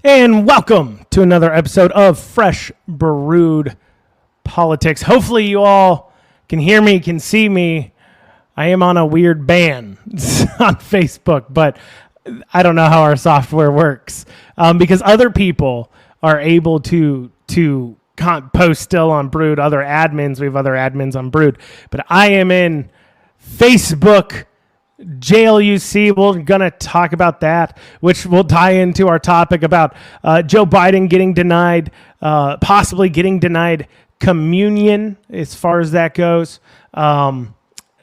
And welcome to another episode of Fresh Brewed Politics. Hopefully you all can hear me, can see me. I am on a weird ban on Facebook, but I don't know how our software works because other people are able to post still on Brewed, other admins. We have other admins on Brewed, but I am in Facebook jail. We're going to talk about that, which will tie into our topic about Joe Biden getting denied, possibly getting denied communion as far as that goes. And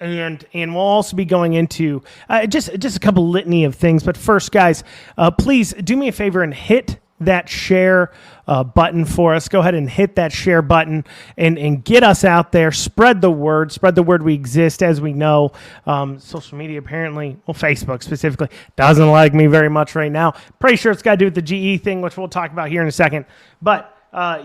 we'll also be going into just a couple litany of things. But first, guys, please do me a favor and hit that share button for us. Go ahead and hit that share button and get us out there. Spread the word. Spread the word we exist. As we know, social media apparently, well, Facebook specifically, doesn't like me very much right now. Pretty sure it's got to do with the GE thing, which we'll talk about here in a second. But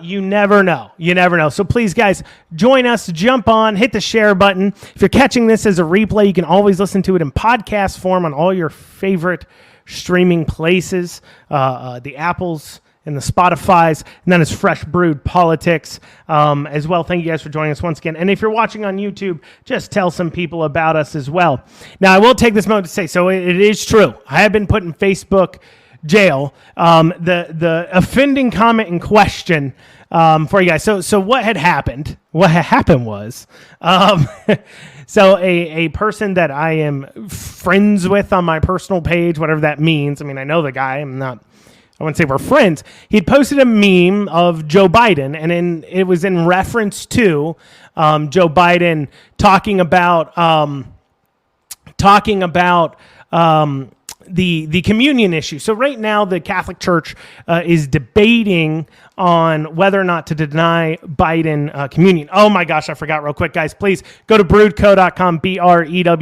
you never know. You never know. So please, guys, join us. Jump on. Hit the share button. If you're catching this as a replay, you can always listen to it in podcast form on all your favorite streaming places, the Apples and the Spotifys, and then it's Fresh Brewed Politics as well. Thank you guys for joining us once again. And if you're watching on YouTube, just tell some people about us as well. Now, I will take this moment to say, so it is true. I have been put in Facebook jail. The offending comment in question for you guys. So what had happened? What had happened was, so a person that I am friends with on my personal page, whatever that means. I mean, I know the guy. I wouldn't say we're friends. He'd posted a meme of Joe Biden, and it was in reference to Joe Biden talking about the communion issue. So right now, the Catholic Church is debating on whether or not to deny Biden communion. Oh my gosh, I forgot real quick, guys. Please go to brewedco.com, brewedco.com,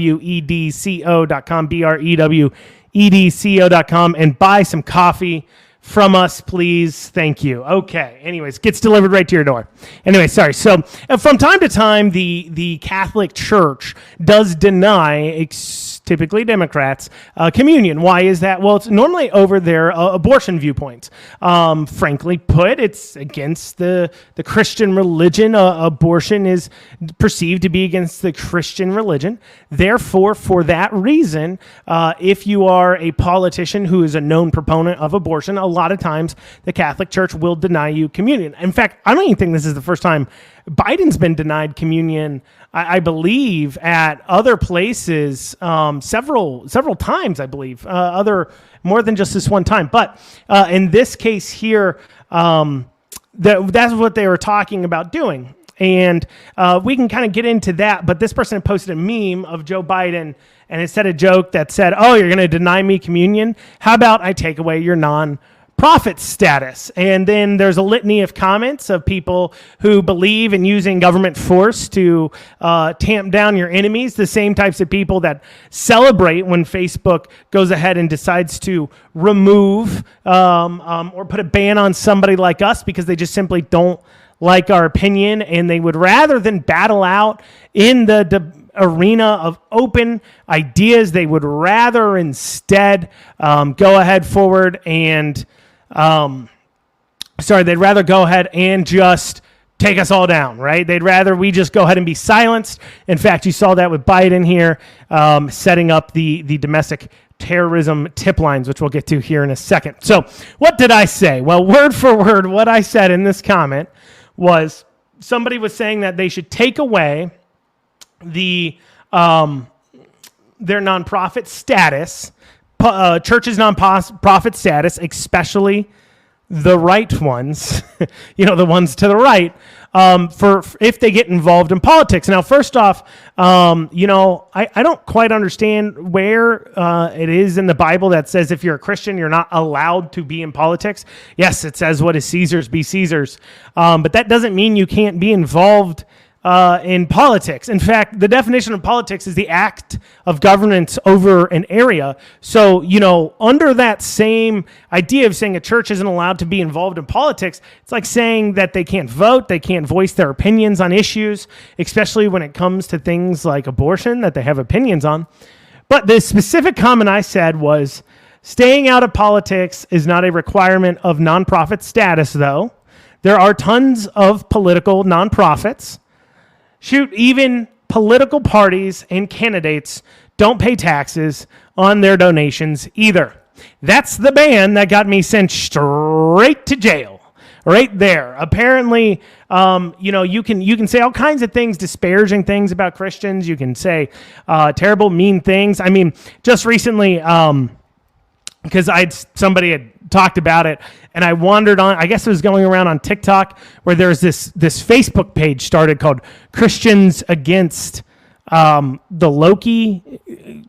brewedco.com, and buy some coffee from us, please. Thank you. Okay. Anyways, gets delivered right to your door. Anyway, sorry. So from time to time, the Catholic Church does deny typically Democrats, communion. Why is that? Well, it's normally over their abortion viewpoints. Frankly put, it's against the Christian religion. Abortion is perceived to be against the Christian religion. Therefore, for that reason, if you are a politician who is a known proponent of abortion, a lot of times the Catholic Church will deny you communion. In fact, I don't even think this is the first time Biden's been denied communion. I believe at other places, several times, I believe, more than just this one time. But in this case here, that's what they were talking about doing. And we can kind of get into that. But this person posted a meme of Joe Biden, and it said a joke that said, "Oh, you're going to deny me communion? How about I take away your non-profit status?" And then there's a litany of comments of people who believe in using government force to tamp down your enemies, the same types of people that celebrate when Facebook goes ahead and decides to remove or put a ban on somebody like us because they just simply don't like our opinion, and they would rather than battle out in the arena of open ideas, they would rather instead go ahead forward and they'd rather go ahead and just take us all down, right? They'd rather we just go ahead and be silenced. In fact, you saw that with Biden here, setting up the domestic terrorism tip lines, which we'll get to here in a second. So what did I say? Well, word for word, what I said in this comment was somebody was saying that they should take away their nonprofit status, churches' nonprofit status, especially the right ones, the ones to the right, for if they get involved in politics. Now, first off, I don't quite understand where it is in the Bible that says if you're a Christian, you're not allowed to be in politics. Yes, it says what is Caesar's be Caesar's, but that doesn't mean you can't be involved in politics. In fact, the definition of politics is the act of governance over an area. So, under that same idea of saying a church isn't allowed to be involved in politics, it's like saying that they can't vote, they can't voice their opinions on issues, especially when it comes to things like abortion that they have opinions on. But the specific comment I said was Staying out of politics is not a requirement of nonprofit status, though. There are tons of political nonprofits. Shoot, even political parties and candidates don't pay taxes on their donations either. That's the ban that got me sent straight to jail. Right there. Apparently, you can say all kinds of things, disparaging things about Christians. You can say terrible, mean things. I mean, just recently, because somebody had talked about it, and I wandered on. I guess it was going around on TikTok where there's this Facebook page started called Christians Against the Loki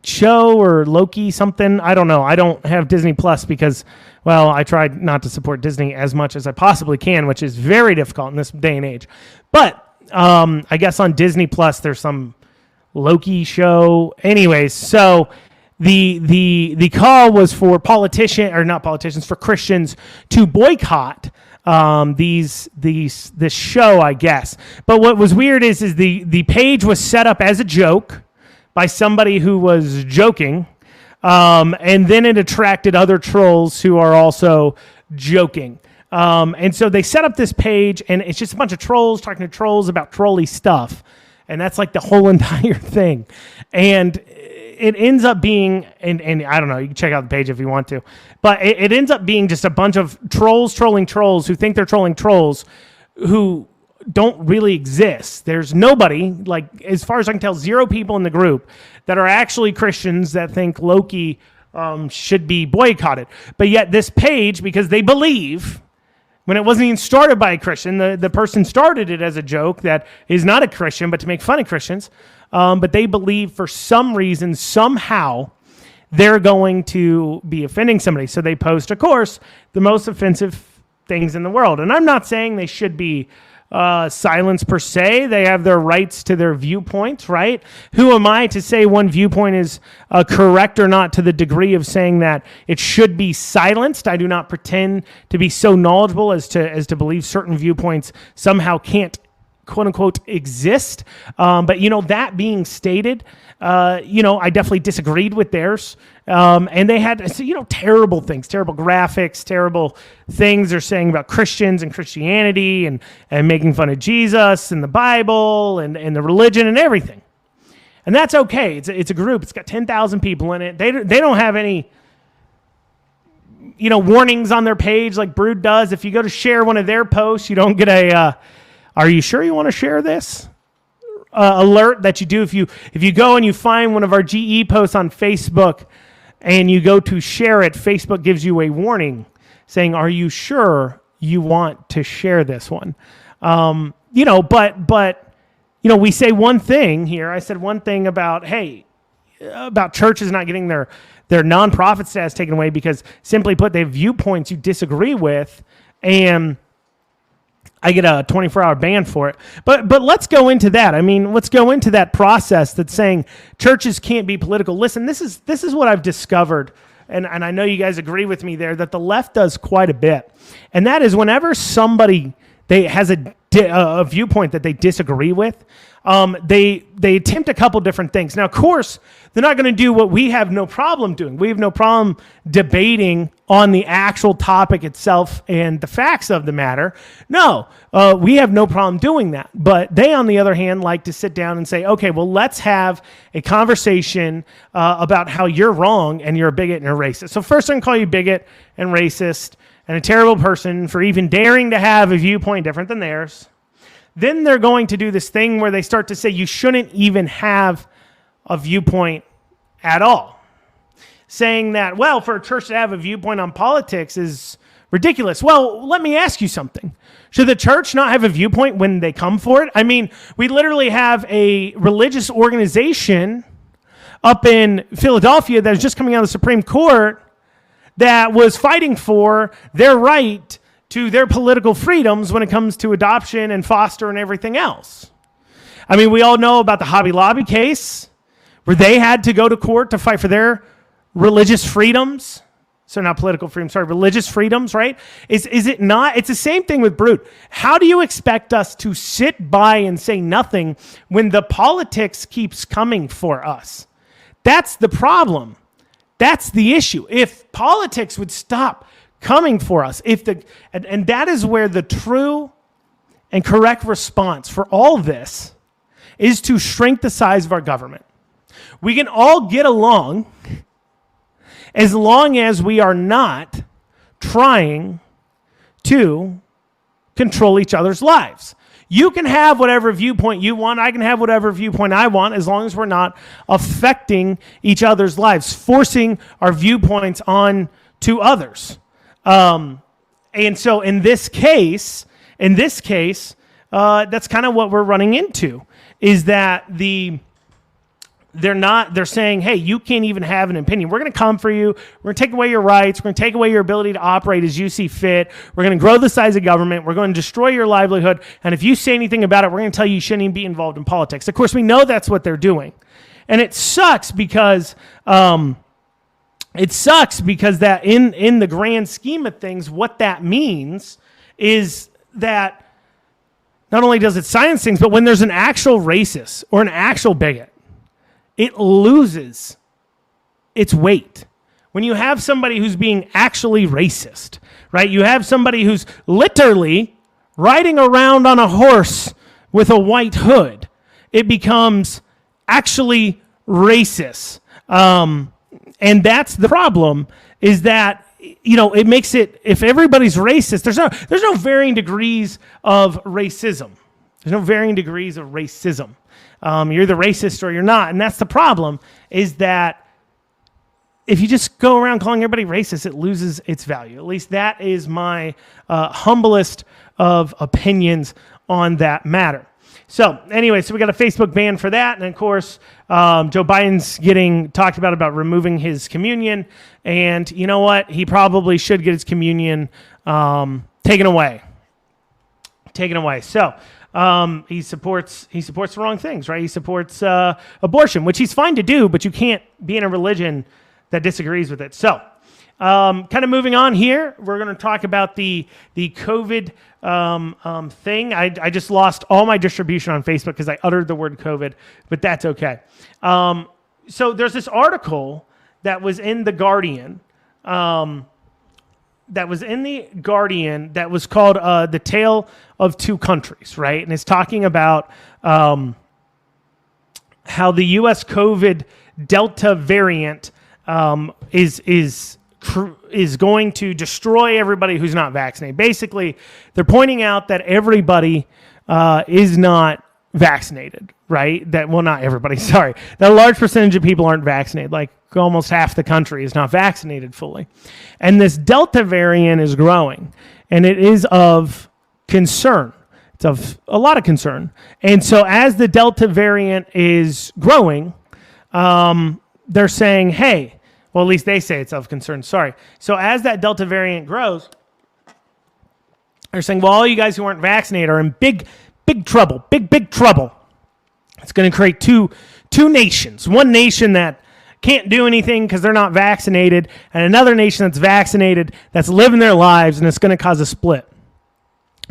show or Loki something. I don't know. I don't have Disney Plus because, well, I tried not to support Disney as much as I possibly can, which is very difficult in this day and age. But I guess on Disney Plus there's some Loki show. Anyways, so the call was for for Christians to boycott this show, I guess. But what was weird is the page was set up as a joke by somebody who was joking, and then it attracted other trolls who are also joking. And so they set up this page, and it's just a bunch of trolls talking to trolls about trolly stuff, and that's like the whole entire thing. And it ends up being, and I don't know, you can check out the page if you want to, but it ends up being just a bunch of trolls trolling trolls who think they're trolling trolls who don't really exist. There's nobody, like, as far as I can tell, 0 people in the group that are actually Christians that think Loki should be boycotted. But yet this page, because they believe, when it wasn't even started by a Christian, the person started it as a joke that is not a Christian, but to make fun of Christians. But they believe for some reason, somehow, they're going to be offending somebody. So they post, of course, the most offensive things in the world. And I'm not saying they should be silenced per se. They have their rights to their viewpoints, right? Who am I to say one viewpoint is correct or not to the degree of saying that it should be silenced? I do not pretend to be so knowledgeable as to believe certain viewpoints somehow can't, quote unquote, exist. But, that being stated, I definitely disagreed with theirs. And they had, terrible things, terrible graphics, terrible things they're saying about Christians and Christianity and making fun of Jesus and the Bible and the religion and everything. And that's okay. It's a group. It's got 10,000 people in it. They don't have any, warnings on their page like Brood does. If you go to share one of their posts, you don't get a, are you sure you want to share this? Alert that you do. If you go and you find one of our GE posts on Facebook and you go to share it, Facebook gives you a warning saying, are you sure you want to share this one? But we say one thing here. I said one thing about churches not getting their nonprofit status taken away because, simply put, they have viewpoints you disagree with, and I get a 24-hour ban for it. But let's go into that. I mean, let's go into that process that's saying churches can't be political. Listen, this is what I've discovered, and I know you guys agree with me there, that the left does quite a bit. And that is whenever somebody has a viewpoint that they disagree with, they attempt a couple different things. Now, of course, they're not going to do what we have no problem doing. We have no problem debating on the actual topic itself and the facts of the matter. No, we have no problem doing that. But they, on the other hand, like to sit down and say, okay, well, let's have a conversation about how you're wrong and you're a bigot and you're racist. So first I'm going to call you bigot and racist and a terrible person for even daring to have a viewpoint different than theirs. Then they're going to do this thing where they start to say you shouldn't even have a viewpoint at all. Saying that, well, for a church to have a viewpoint on politics is ridiculous. Well, let me ask you something. Should the church not have a viewpoint when they come for it? I mean, we literally have a religious organization up in Philadelphia that is just coming out of the Supreme Court that was fighting for their right to their political freedoms when it comes to adoption and foster and everything else. I mean, we all know about the Hobby Lobby case where they had to go to court to fight for their religious freedoms. So not political freedom, sorry, religious freedoms, right? Is it not? It's the same thing with Brood. How do you expect us to sit by and say nothing when the politics keeps coming for us? That's the problem. That's the issue. If politics would stop coming for us, and that is where the true and correct response for all this is to shrink the size of our government. We can all get along as long as we are not trying to control each other's lives. You can have whatever viewpoint you want. I can have whatever viewpoint I want, as long as we're not affecting each other's lives, forcing our viewpoints on to others. And so in this case, that's kind of what we're running into, is that they're saying, hey, you can't even have an opinion. We're going to come for you. We're going to take away your rights. We're going to take away your ability to operate as you see fit. We're going to grow the size of government. We're going to destroy your livelihood. And if you say anything about it, we're going to tell you shouldn't even be involved in politics. Of course, we know that's what they're doing. And it sucks because that in the grand scheme of things, what that means is that not only does it silence things, but when there's an actual racist or an actual bigot, it loses its weight. When you have somebody who's being actually racist, right? You have somebody who's literally riding around on a horse with a white hood. It becomes actually racist. And that's the problem, is that, it makes it, if everybody's racist, there's no varying degrees of racism. There's no varying degrees of racism. You're either racist or you're not. And that's the problem, is that if you just go around calling everybody racist, it loses its value. At least that is my humblest of opinions on that matter. So anyway, we got a Facebook ban for that. And of course, Joe Biden's getting talked about removing his communion. And you know what? He probably should get his communion taken away. So he supports the wrong things, right? He supports abortion, which he's fine to do, but you can't be in a religion that disagrees with it. So kind of moving on here, we're going to talk about the COVID thing. I just lost all my distribution on Facebook because I uttered the word COVID, but that's okay. So there's this article that was in The Guardian, that was called The Tale of Two Countries, right? And it's talking about how the U.S. COVID Delta variant is going to destroy everybody who's not vaccinated. Basically, they're pointing out that everybody is not vaccinated, right? Not everybody, sorry. That a large percentage of people aren't vaccinated. Like almost half the country is not vaccinated fully. And this Delta variant is growing, and it is of concern. It's of a lot of concern. And so as the Delta variant is growing, they're saying, hey, well, at least they say it's of concern. Sorry. So as that Delta variant grows, they're saying, well, all you guys who aren't vaccinated are in big trouble, big trouble. It's going to create two nations. One nation that can't do anything because they're not vaccinated, and another nation that's vaccinated that's living their lives, and it's going to cause a split.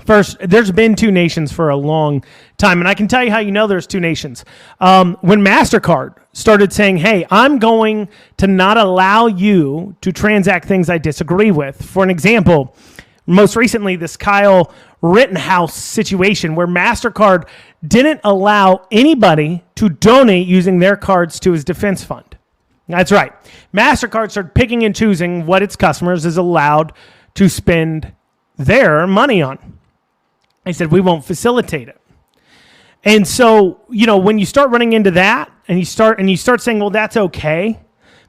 First, there's been two nations for a long time, and I can tell you how you know there's two nations. When MasterCard started saying, hey, I'm going to not allow you to transact things I disagree with. For an example, most recently, this Kyle Rittenhouse situation where MasterCard didn't allow anybody to donate using their cards to his defense fund. That's right. MasterCard started picking and choosing what its customers is allowed to spend their money on. They said, we won't facilitate it. And so, when you start running into that and you start saying, well, that's okay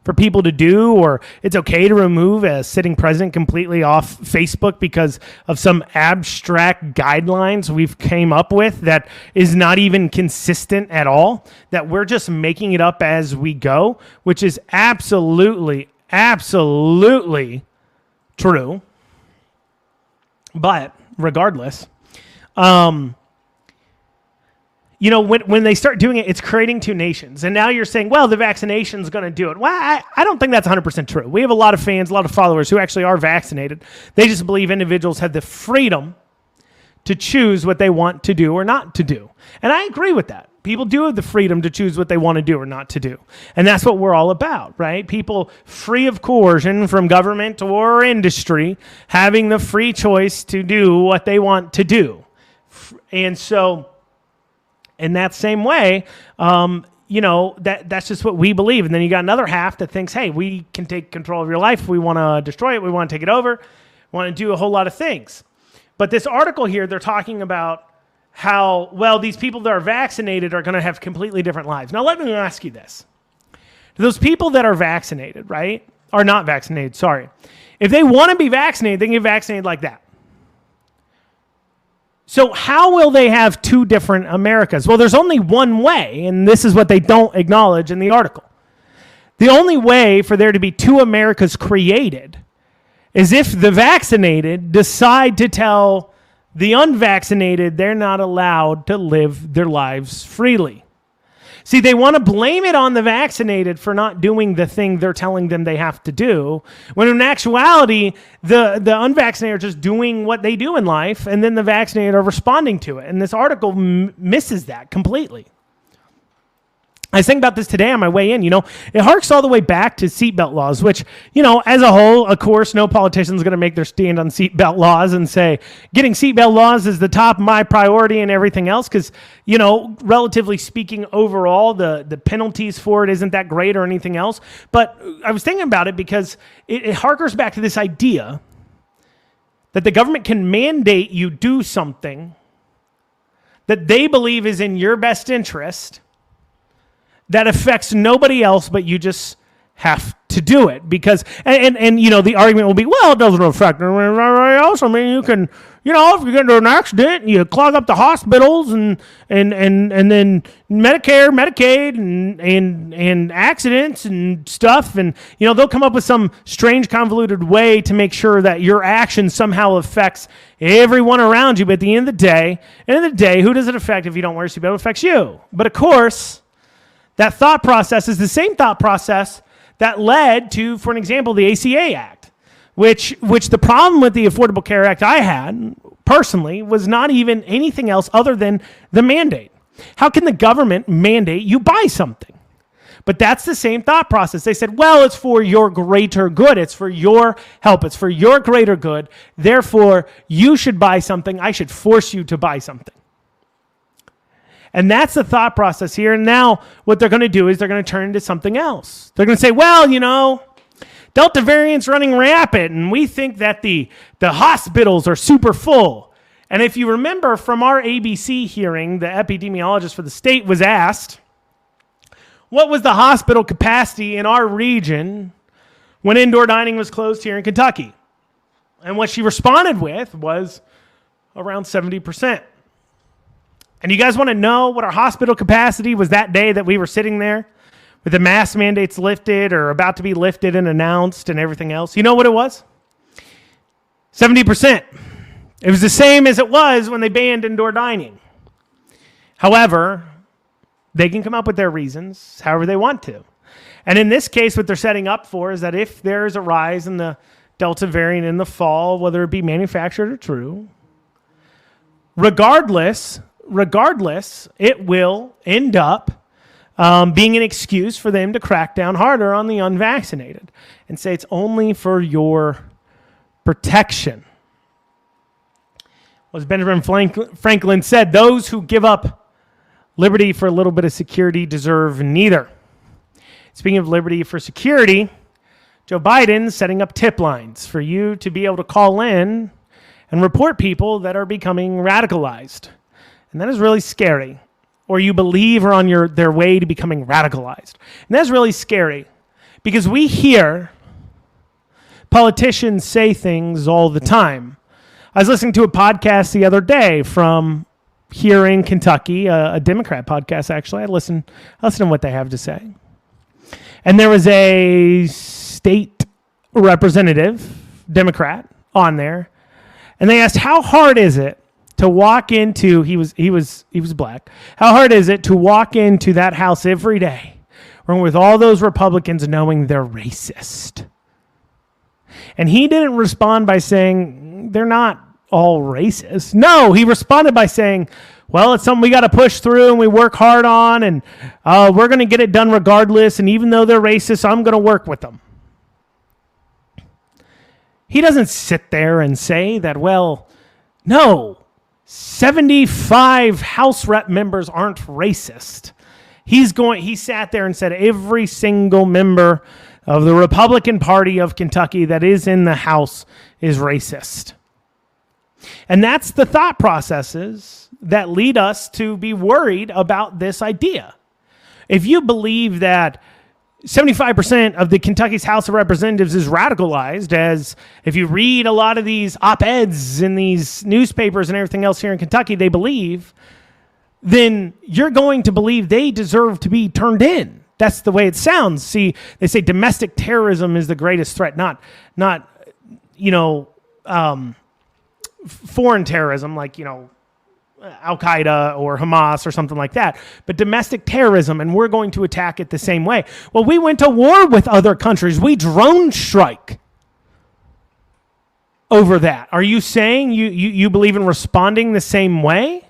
for people to do, or it's okay to remove a sitting president completely off Facebook because of some abstract guidelines we've came up with that is not even consistent at all, that we're just making it up as we go, which is absolutely true. But regardless, when they start doing it, it's creating two nations. And now you're saying, well, the vaccination's going to do it. Well, I don't think that's 100% true. We have a lot of fans, a lot of followers who actually are vaccinated. They just believe individuals have the freedom to choose what they want to do or not to do. And I agree with that. People do have the freedom to choose what they want to do or not to do. And that's what we're all about, right? People free of coercion from government or industry, having the free choice to do what they want to do. And so in that same way, that's just what we believe. And then you got another half that thinks, hey, we can take control of your life. We want to destroy it. We want to take it over. We want to do a whole lot of things. But this article here, they're talking about how, well, these people that are vaccinated are going to have completely different lives. Now, let me ask you this. Those people that are vaccinated, right, are not vaccinated, sorry. If they want to be vaccinated, they can get vaccinated like that. So how will they have two different Americas? Well, there's only one way, and this is what they don't acknowledge in the article. The only way for there to be two Americas created is if the vaccinated decide to tell the unvaccinated they're not allowed to live their lives freely. See, they want to blame it on the vaccinated for not doing the thing they're telling them they have to do, when in actuality, the unvaccinated are just doing what they do in life, and then the vaccinated are responding to it. And this article misses that completely. I was thinking about this today on my way in. It harks all the way back to seatbelt laws, which, as a whole, of course, no politician is going to make their stand on seatbelt laws and say, getting seatbelt laws is the top of my priority and everything else, because, relatively speaking, overall, the penalties for it isn't that great or anything else. But I was thinking about it because it harkers back to this idea that the government can mandate you do something that they believe is in your best interest, that affects nobody else, but you just have to do it. Because, and the argument will be, well, it doesn't affect anybody else. I mean, you can, if you get into an accident, you clog up the hospitals and then Medicare, Medicaid, and accidents and stuff. And, they'll come up with some strange, convoluted way to make sure that your action somehow affects everyone around you. But at the end of the day, who does it affect if you don't wear a seatbelt? It affects you. But of course, that thought process is the same thought process that led to, for an example, the ACA Act, which the problem with the Affordable Care Act I had, personally, was not even anything else other than the mandate. How can the government mandate you buy something? But that's the same thought process. They said, well, it's for your greater good. It's for your help. It's for your greater good. Therefore, you should buy something. I should force you to buy something. And that's the thought process here. And now what they're going to do is they're going to turn into something else. They're going to say, well, Delta variant's running rampant, and we think that the hospitals are super full. And if you remember from our ABC hearing, the epidemiologist for the state was asked, what was the hospital capacity in our region when indoor dining was closed here in Kentucky? And what she responded with was around 70%. And you guys want to know what our hospital capacity was that day that we were sitting there with the mask mandates lifted or about to be lifted and announced and everything else? You know what it was? 70%. It was the same as it was when they banned indoor dining. However, they can come up with their reasons however they want to. And in this case, what they're setting up for is that if there's a rise in the Delta variant in the fall, whether it be manufactured or true, regardless, it will end up being an excuse for them to crack down harder on the unvaccinated and say it's only for your protection. As Benjamin Franklin said, those who give up liberty for a little bit of security deserve neither. Speaking of liberty for security, Joe Biden's setting up tip lines for you to be able to call in and report people that are becoming radicalized. And that is really scary. Or you believe are on their way to becoming radicalized. And that's really scary because we hear politicians say things all the time. I was listening to a podcast the other day from here in Kentucky, a Democrat podcast, actually. I listen to what they have to say. And there was a state representative, Democrat, on there. And they asked, how hard is it to walk into, he was black, how hard is it to walk into that house every day with all those Republicans knowing they're racist? And he didn't respond by saying, they're not all racist. No, he responded by saying, well, it's something we got to push through and we work hard on, and we're going to get it done regardless. And even though they're racist, I'm going to work with them. He doesn't sit there and say that, well, no, 75 House Rep members aren't racist. He sat there and said every single member of the Republican Party of Kentucky that is in the House is racist. And that's the thought processes that lead us to be worried about this idea. If you believe that 75% of the Kentucky's House of Representatives is radicalized, as if you read a lot of these op-eds in these newspapers and everything else here in Kentucky, they believe, then you're going to believe they deserve to be turned in. That's the way it sounds. See, they say domestic terrorism is the greatest threat, not foreign terrorism, like, Al-Qaeda or Hamas or something like that, but domestic terrorism, and we're going to attack it the same way. Well, we went to war with other countries. We drone strike over that. Are you saying you believe in responding the same way?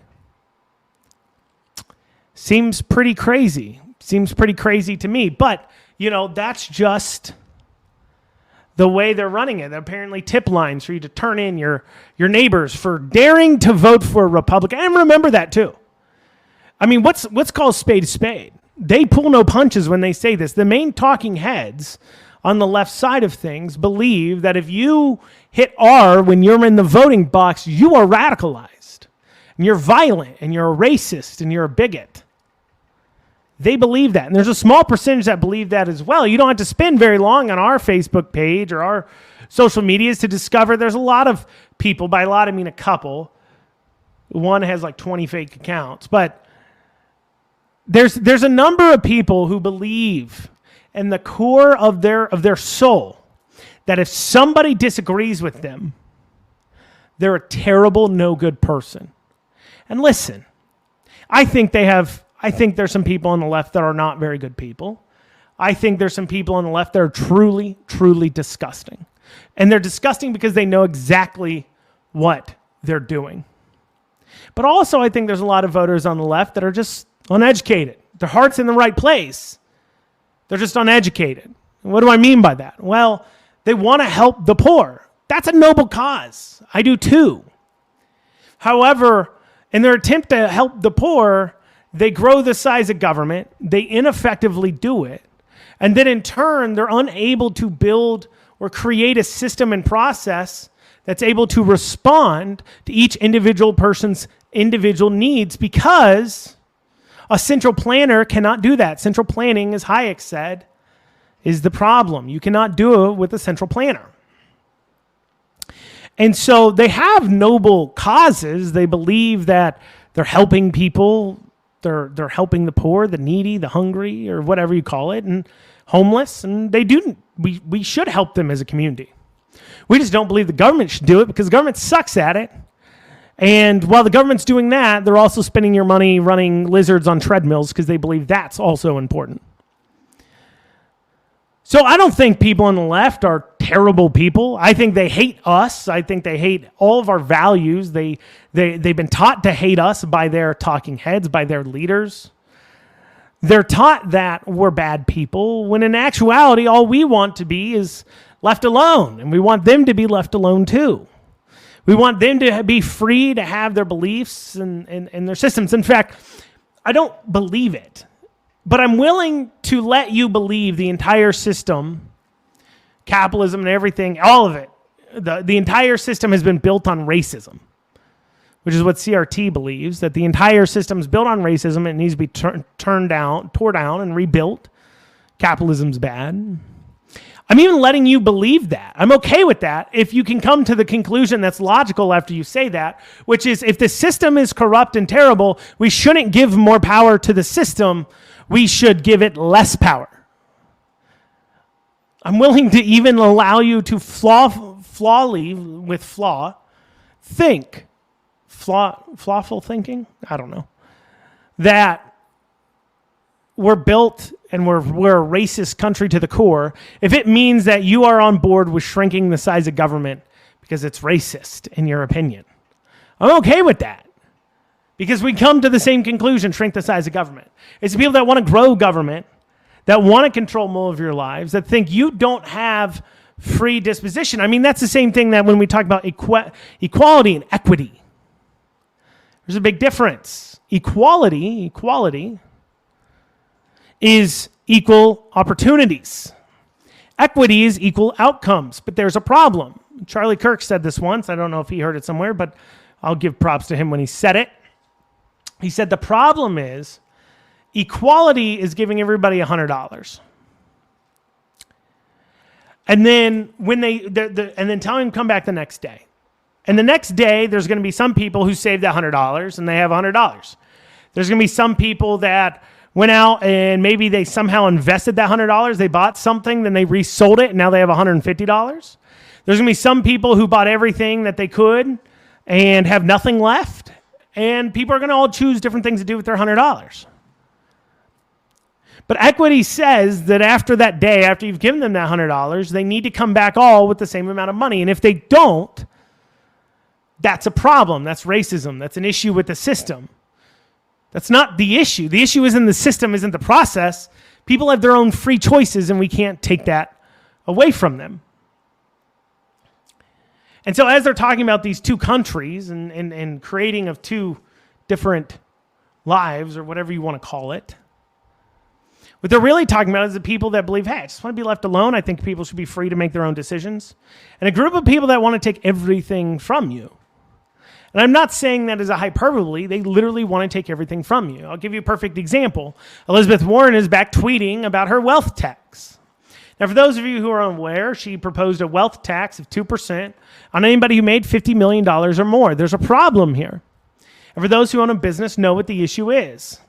Seems pretty crazy. Seems pretty crazy to me. But, that's just the way they're running it. They're apparently tip lines for you to turn in your neighbors for daring to vote for a Republican. And remember that too. I mean, what's called spade a spade. They pull no punches when they say this. The main talking heads on the left side of things believe that if you hit R when you're in the voting box, you are radicalized. And you're violent, and you're a racist, and you're a bigot. They believe that. And there's a small percentage that believe that as well. You don't have to spend very long on our Facebook page or our social medias to discover there's a lot of people, by a lot I mean a couple. One has like 20 fake accounts. But there's a number of people who believe in the core of their soul that if somebody disagrees with them, they're a terrible, no good person. And listen, I think there's some people on the left that are not very good people. I think there's some people on the left that are truly, truly disgusting. And they're disgusting because they know exactly what they're doing. But also, I think there's a lot of voters on the left that are just uneducated. Their heart's in the right place. They're just uneducated. What do I mean by that? Well, they want to help the poor. That's a noble cause. I do too. However, in their attempt to help the poor, they grow the size of government, they ineffectively do it, and then in turn, they're unable to build or create a system and process that's able to respond to each individual person's individual needs, because a central planner cannot do that. Central planning, as Hayek said, is the problem. You cannot do it with a central planner. And so they have noble causes. They believe that they're helping people. They're helping the poor, the needy, the hungry, or whatever you call it, and homeless. And they do. We should help them as a community. We just don't believe the government should do it because the government sucks at it. And while the government's doing that, they're also spending your money running lizards on treadmills because they believe that's also important. So I don't think people on the left are terrible people. I think they hate us. I think they hate all of our values. They've been taught to hate us by their talking heads, by their leaders. They're taught that we're bad people, when in actuality, all we want to be is left alone. And we want them to be left alone too. We want them to be free to have their beliefs and their systems. In fact, I don't believe it. But I'm willing to let you believe the entire system, capitalism and everything, all of it, the entire system has been built on racism, which is what CRT believes, that the entire system is built on racism. It needs to be tore down and rebuilt. Capitalism's bad. I'm even letting you believe that. I'm okay with that if you can come to the conclusion that's logical after you say that, which is if the system is corrupt and terrible, we shouldn't give more power to the system. We should give it less power. I'm willing to even allow you to think. Flawful thinking? I don't know. That we're built and we're a racist country to the core, if it means that you are on board with shrinking the size of government because it's racist in your opinion. I'm okay with that. Because we come to the same conclusion, shrink the size of government. It's the people that want to grow government, that want to control more of your lives, that think you don't have free disposition. I mean, that's the same thing that when we talk about equality and equity. There's a big difference. Equality is equal opportunities. Equity is equal outcomes, but there's a problem. Charlie Kirk said this once. I don't know if he heard it somewhere, but I'll give props to him when he said it. He said the problem is equality is giving everybody $100. And then and then telling them to come back the next day. And the next day, there's going to be some people who saved that $100 and they have $100. There's going to be some people that went out and maybe they somehow invested that $100. They bought something, then they resold it, and now they have $150. There's going to be some people who bought everything that they could and have nothing left. And people are going to all choose different things to do with their $100. But equity says that after that day, after you've given them that $100, they need to come back all with the same amount of money. And if they don't, that's a problem. That's racism. That's an issue with the system. That's not the issue. The issue isn't the system, isn't the process. People have their own free choices, and we can't take that away from them. And so as they're talking about these two countries and creating of two different lives, or whatever you want to call it, what they're really talking about is the people that believe, hey, I just want to be left alone. I think people should be free to make their own decisions. And a group of people that want to take everything from you. And I'm not saying that as a hyperbole. They literally want to take everything from you. I'll give you a perfect example. Elizabeth Warren is back tweeting about her wealth tax. Now, for those of you who are unaware, she proposed a wealth tax of 2% on anybody who made $50 million or more. There's a problem here. And for those who own a business, know what the issue is.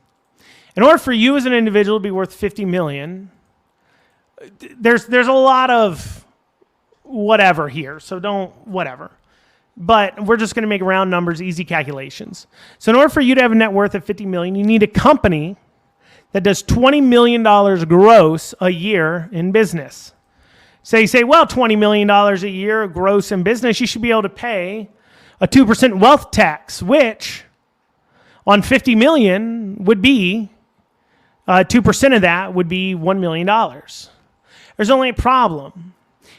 In order for you as an individual to be worth $50 million, there's a lot of whatever here, so don't whatever. But we're just going to make round numbers, easy calculations. So in order for you to have a net worth of $50 million, you need a company that does $20 million gross a year in business. So you say, well, $20 million a year gross in business, you should be able to pay a 2% wealth tax, which on $50 million would be, 2% of that would be $1 million. There's only a problem.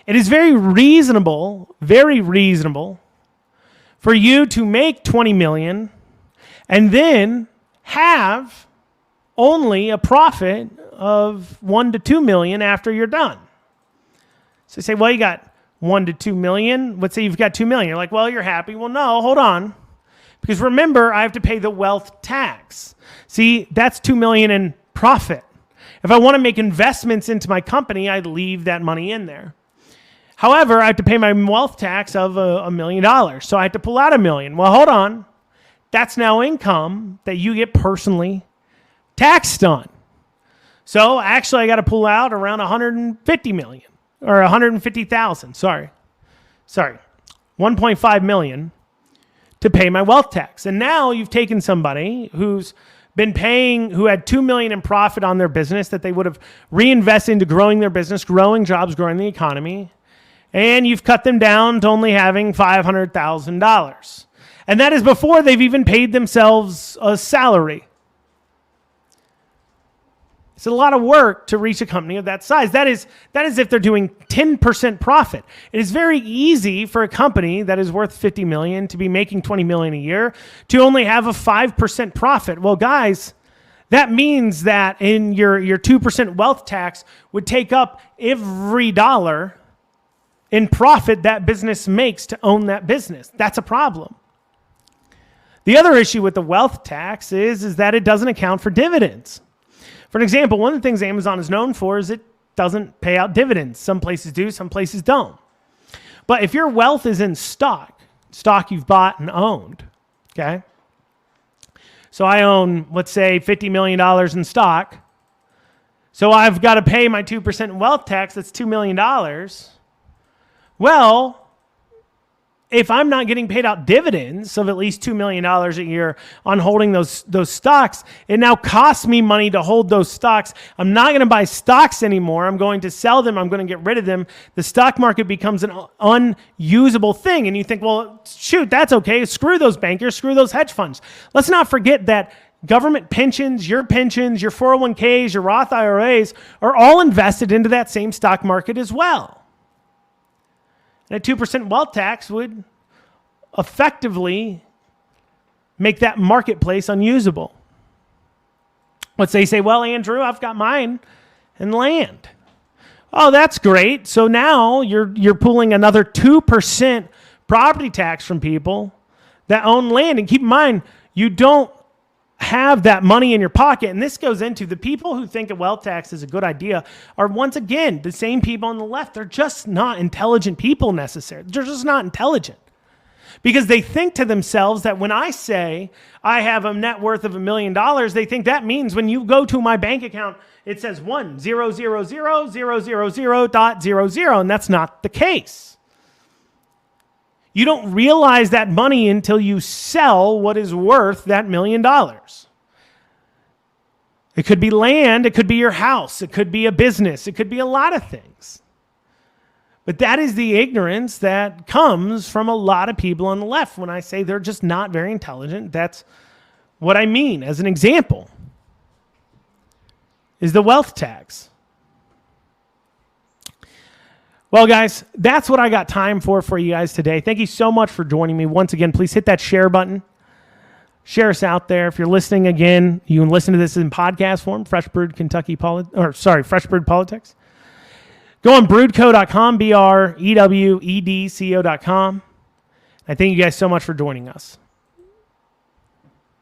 It is very reasonable for you to make $20 million and then have only a profit of $1 to $2 million after you're done. So you say, well, you got $1 to $2 million. Let's say you've got $2 million. You're like, well, you're happy. Well, no, hold on. Because remember, I have to pay the wealth tax. See, that's $2 million in profit. If I want to make investments into my company, I'd leave that money in there. However, I have to pay my wealth tax of $1 million. So I have to pull out $1 million. Well, hold on. That's now income that you get personally taxed on. So actually, I got to pull out around $150 million or $150,000. Sorry, $1.5 million to pay my wealth tax. And now you've taken somebody who's been paying, who had $2 million in profit on their business that they would have reinvested into growing their business, growing jobs, growing the economy, and you've cut them down to only having $500,000. And that is before they've even paid themselves a salary. It's a lot of work to reach a company of that size. That is if they're doing 10% profit. It is very easy for a company that is worth $50 million to be making $20 million a year to only have a 5% profit. Well, guys, that means that in your 2% wealth tax would take up every dollar in profit that business makes to own that business. That's a problem. The other issue with the wealth tax is that it doesn't account for dividends. For an example, one of the things Amazon is known for is it doesn't pay out dividends. Some places do, some places don't. But if your wealth is in stock you've bought and owned, okay? So I own, let's say, $50 million in stock. So I've got to pay my 2% wealth tax, that's $2 million. Well, if I'm not getting paid out dividends of at least $2 million a year on holding those stocks, it now costs me money to hold those stocks. I'm not going to buy stocks anymore. I'm going to sell them. I'm going to get rid of them. The stock market becomes an unusable thing. And you think, well, shoot, that's okay. Screw those bankers. Screw those hedge funds. Let's not forget that government pensions, your 401ks, your Roth IRAs are all invested into that same stock market as well. And a 2% wealth tax would effectively make that marketplace unusable. Let's say, well, Andrew, I've got mine in land. Oh, that's great. So now you're pulling another 2% property tax from people that own land. And keep in mind, you don't have that money in your pocket. And this goes into the people who think a wealth tax is a good idea are, once again, the same people on the left. They're just not intelligent people necessarily. They're just not intelligent. Because they think to themselves that when I say I have a net worth of $1 million, they think that means when you go to my bank account, it says 1,000,000.00, and that's not the case. You don't realize that money until you sell what is worth that $1 million. It could be land, it could be your house, it could be a business, it could be a lot of things. But that is the ignorance that comes from a lot of people on the left. When I say they're just not very intelligent, that's what I mean. As an example, is the wealth tax. Well, guys, that's what I got time for you guys today. Thank you so much for joining me. Once again, please hit that share button. Share us out there. If you're listening again, you can listen to this in podcast form, Fresh Brewed Fresh Brewed Politics. Go on brewedco.com, BREWEDCO.com. I thank you guys so much for joining us.